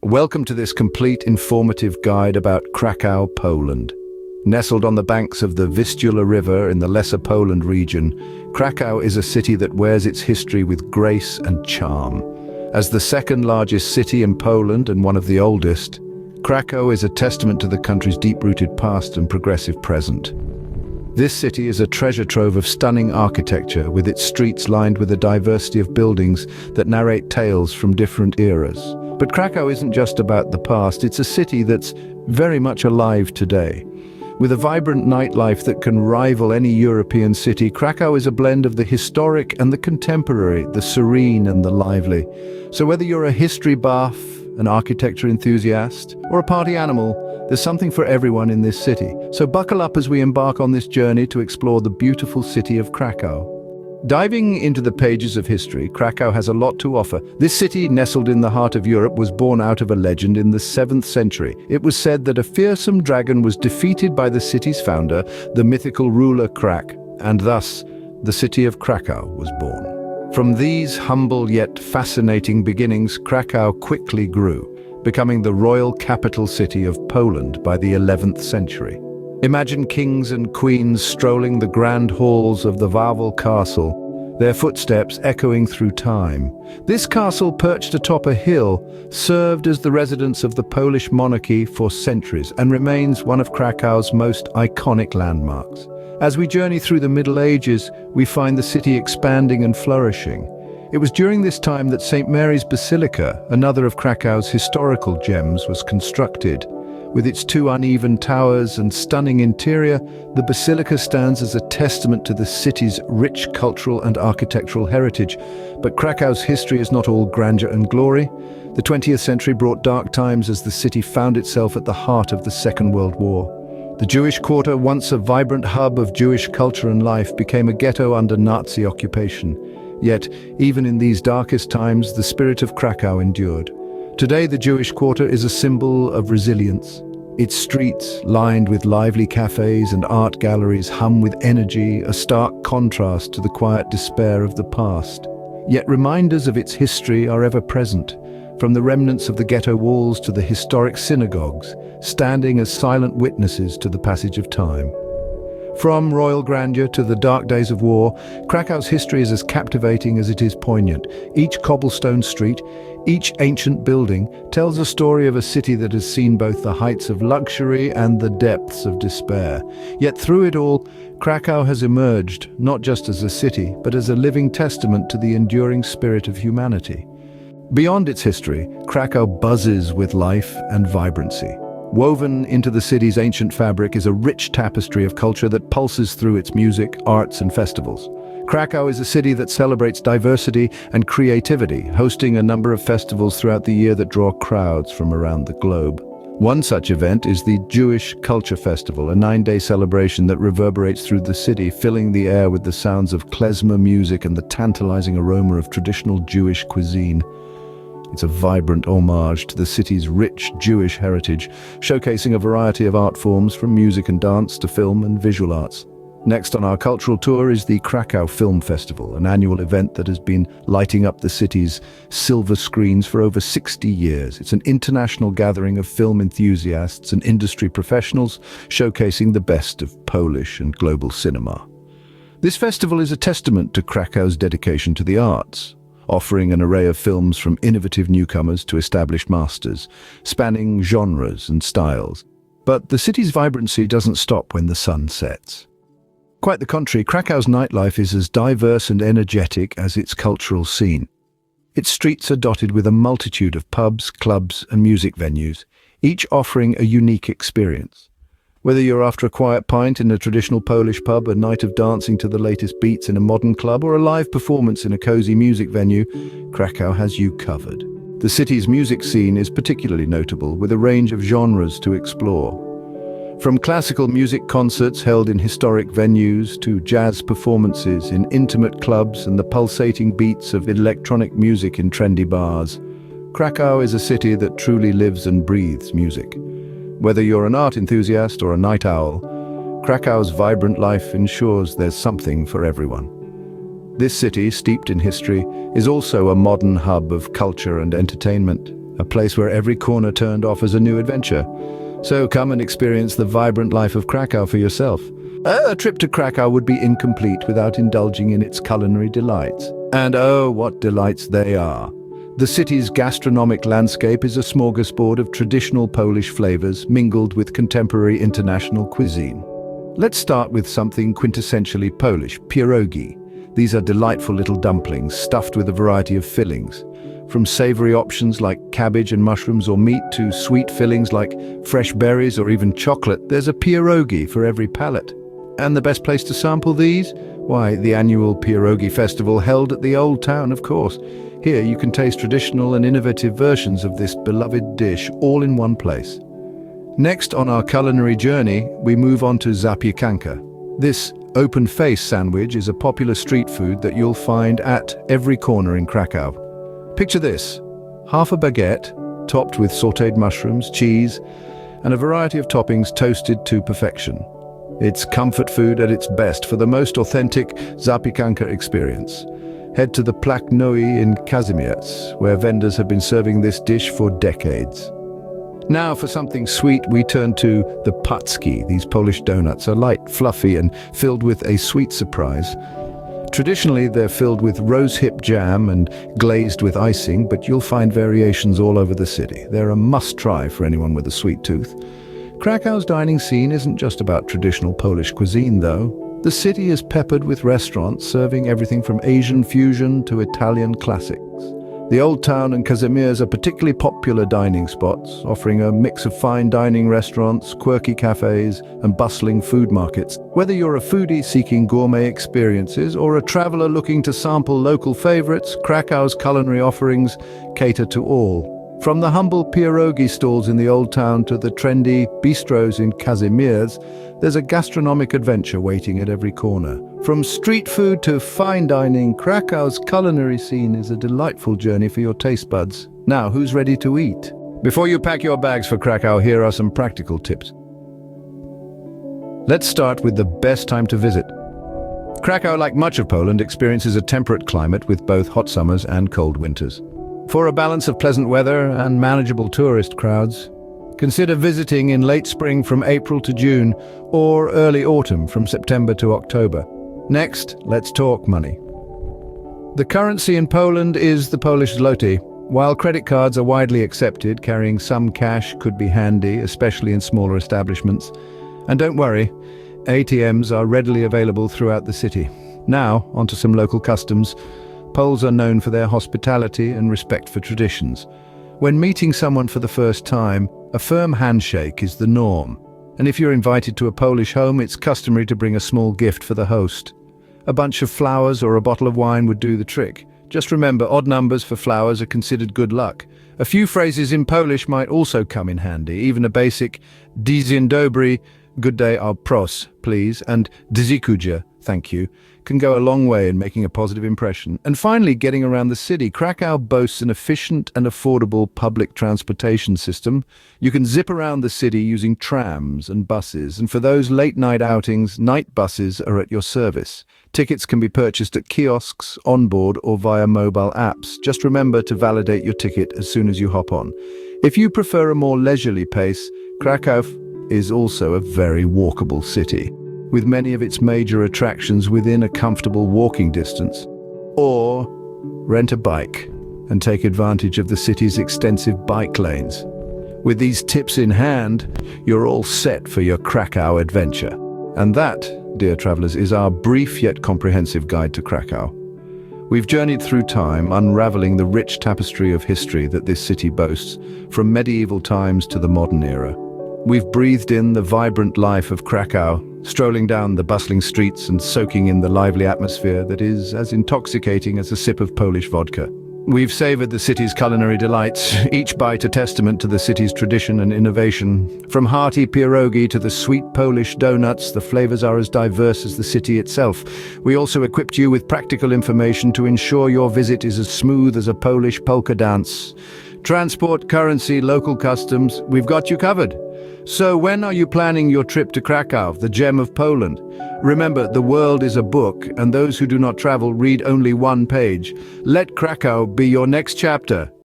Welcome to this complete informative guide about Krakow, Poland. Nestled on the banks of the Vistula River in the Lesser Poland region, Krakow is a city that wears its history with grace and charm. As the second largest city in Poland and one of the oldest, Krakow is a testament to the country's deep-rooted past and progressive present. This city is a treasure trove of stunning architecture, with its streets lined with a diversity of buildings that narrate tales from different eras. But Krakow isn't just about the past, it's a city that's very much alive today. With a vibrant nightlife that can rival any European city, Krakow is a blend of the historic and the contemporary, the serene and the lively. So whether you're a history buff, an architecture enthusiast, or a party animal, there's something for everyone in this city. So buckle up as we embark on this journey to explore the beautiful city of Krakow. Diving into the pages of history, Krakow has a lot to offer. This city, nestled in the heart of Europe, was born out of a legend in the 7th century. It was said that a fearsome dragon was defeated by the city's founder, the mythical ruler Krak, and thus the city of Krakow was born. From these humble yet fascinating beginnings, Krakow quickly grew, becoming the royal capital city of Poland by the 11th century. Imagine kings and queens strolling the grand halls of the Wawel Castle, their footsteps echoing through time. This castle, perched atop a hill, served as the residence of the Polish monarchy for centuries and remains one of Krakow's most iconic landmarks. As we journey through the Middle Ages, we find the city expanding and flourishing. It was during this time that St. Mary's Basilica, another of Krakow's historical gems, was constructed. With its 2 uneven towers and stunning interior, the basilica stands as a testament to the city's rich cultural and architectural heritage. But Krakow's history is not all grandeur and glory. The 20th century brought dark times as the city found itself at the heart of the Second World War. The Jewish quarter, once a vibrant hub of Jewish culture and life, became a ghetto under Nazi occupation. Yet, even in these darkest times, the spirit of Krakow endured. Today, the Jewish quarter is a symbol of resilience. Its streets, lined with lively cafes and art galleries, hum with energy, a stark contrast to the quiet despair of the past. Yet reminders of its history are ever present, from the remnants of the ghetto walls to the historic synagogues, standing as silent witnesses to the passage of time. From royal grandeur to the dark days of war, Krakow's history is as captivating as it is poignant. Each cobblestone street, each ancient building, tells a story of a city that has seen both the heights of luxury and the depths of despair. Yet through it all, Krakow has emerged, not just as a city, but as a living testament to the enduring spirit of humanity. Beyond its history, Krakow buzzes with life and vibrancy. Woven into the city's ancient fabric is a rich tapestry of culture that pulses through its music, arts, and festivals. Krakow is a city that celebrates diversity and creativity, hosting a number of festivals throughout the year that draw crowds from around the globe. One such event is the Jewish Culture Festival, a 9-day celebration that reverberates through the city, filling the air with the sounds of klezmer music and the tantalizing aroma of traditional Jewish cuisine. It's a vibrant homage to the city's rich Jewish heritage, showcasing a variety of art forms from music and dance to film and visual arts. Next on our cultural tour is the Krakow Film Festival, an annual event that has been lighting up the city's silver screens for over 60 years. It's an international gathering of film enthusiasts and industry professionals, showcasing the best of Polish and global cinema. This festival is a testament to Krakow's dedication to the arts, offering an array of films from innovative newcomers to established masters, spanning genres and styles. But the city's vibrancy doesn't stop when the sun sets. Quite the contrary, Krakow's nightlife is as diverse and energetic as its cultural scene. Its streets are dotted with a multitude of pubs, clubs, and music venues, each offering a unique experience. Whether you're after a quiet pint in a traditional Polish pub, a night of dancing to the latest beats in a modern club, or a live performance in a cozy music venue, Krakow has you covered. The city's music scene is particularly notable, with a range of genres to explore. From classical music concerts held in historic venues to jazz performances in intimate clubs and the pulsating beats of electronic music in trendy bars, Krakow is a city that truly lives and breathes music. Whether you're an art enthusiast or a night owl, Krakow's vibrant life ensures there's something for everyone. This city, steeped in history, is also a modern hub of culture and entertainment. a place where every corner turned offers a new adventure. So come and experience the vibrant life of Krakow for yourself. A trip to Krakow would be incomplete without indulging in its culinary delights. And oh, what delights they are! The city's gastronomic landscape is a smorgasbord of traditional Polish flavors mingled with contemporary international cuisine. Let's start with something quintessentially Polish, pierogi. These are delightful little dumplings stuffed with a variety of fillings. From savory options like cabbage and mushrooms or meat to sweet fillings like fresh berries or even chocolate, there's a pierogi for every palate. And the best place to sample these? Why, the annual Pierogi Festival held at the Old Town, of course. Here you can taste traditional and innovative versions of this beloved dish all in one place. Next on our culinary journey, we move on to zapiekanka. This open-face sandwich is a popular street food that you'll find at every corner in Krakow. Picture this: half a baguette, topped with sautéed mushrooms, cheese, and a variety of toppings toasted to perfection. It's comfort food at its best for the most authentic zapiekanka experience. Head to the Plaknoi in Kazimierz, where vendors have been serving this dish for decades. Now for something sweet, we turn to the packi. These Polish donuts are light, fluffy, and filled with a sweet surprise. Traditionally, they're filled with rosehip jam and glazed with icing, but you'll find variations all over the city. They're a must-try for anyone with a sweet tooth. Krakow's dining scene isn't just about traditional Polish cuisine, though. The city is peppered with restaurants serving everything from Asian fusion to Italian classics. The Old Town and Kazimierz are particularly popular dining spots, offering a mix of fine dining restaurants, quirky cafes, and bustling food markets. Whether you're a foodie seeking gourmet experiences or a traveler looking to sample local favorites, Krakow's culinary offerings cater to all. From the humble pierogi stalls in the Old Town to the trendy bistros in Kazimierz, there's a gastronomic adventure waiting at every corner. From street food to fine dining, Krakow's culinary scene is a delightful journey for your taste buds. Now, who's ready to eat? Before you pack your bags for Krakow, here are some practical tips. Let's start with the best time to visit. Krakow, like much of Poland, experiences a temperate climate with both hot summers and cold winters. For a balance of pleasant weather and manageable tourist crowds, consider visiting in late spring from April to June or early autumn from September to October. Next, let's talk money. The currency in Poland is the Polish zloty. While credit cards are widely accepted, carrying some cash could be handy, especially in smaller establishments. And don't worry, ATMs are readily available throughout the city. Now, onto some local customs. Poles are known for their hospitality and respect for traditions. When meeting someone for the first time, a firm handshake is the norm. And if you're invited to a Polish home, it's customary to bring a small gift for the host. A bunch of flowers or a bottle of wine would do the trick. Just remember, odd numbers for flowers are considered good luck. A few phrases in Polish might also come in handy. Even a basic dzień dobry, good day, pros, please, and dziękuję, thank you, can go a long way in making a positive impression. And finally, getting around the city. Krakow boasts an efficient and affordable public transportation system. You can zip around the city using trams and buses, and for those late-night outings, night buses are at your service. Tickets can be purchased at kiosks, on board, or via mobile apps. Just remember to validate your ticket as soon as you hop on. If you prefer a more leisurely pace, Krakow is also a very walkable city, with many of its major attractions within a comfortable walking distance. Or rent a bike and take advantage of the city's extensive bike lanes. With these tips in hand, you're all set for your Krakow adventure. And that, dear travelers, is our brief yet comprehensive guide to Krakow. We've journeyed through time, unraveling the rich tapestry of history that this city boasts, from medieval times to the modern era. We've breathed in the vibrant life of Krakow, strolling down the bustling streets and soaking in the lively atmosphere that is as intoxicating as a sip of Polish vodka. We've savored the city's culinary delights, each bite a testament to the city's tradition and innovation. From hearty pierogi to the sweet Polish donuts, the flavors are as diverse as the city itself. We also equipped you with practical information to ensure your visit is as smooth as a Polish polka dance. Transport, currency, local customs, we've got you covered. So when are you planning your trip to Krakow, the gem of Poland? Remember, the world is a book, and those who do not travel read only one page. Let Krakow be your next chapter.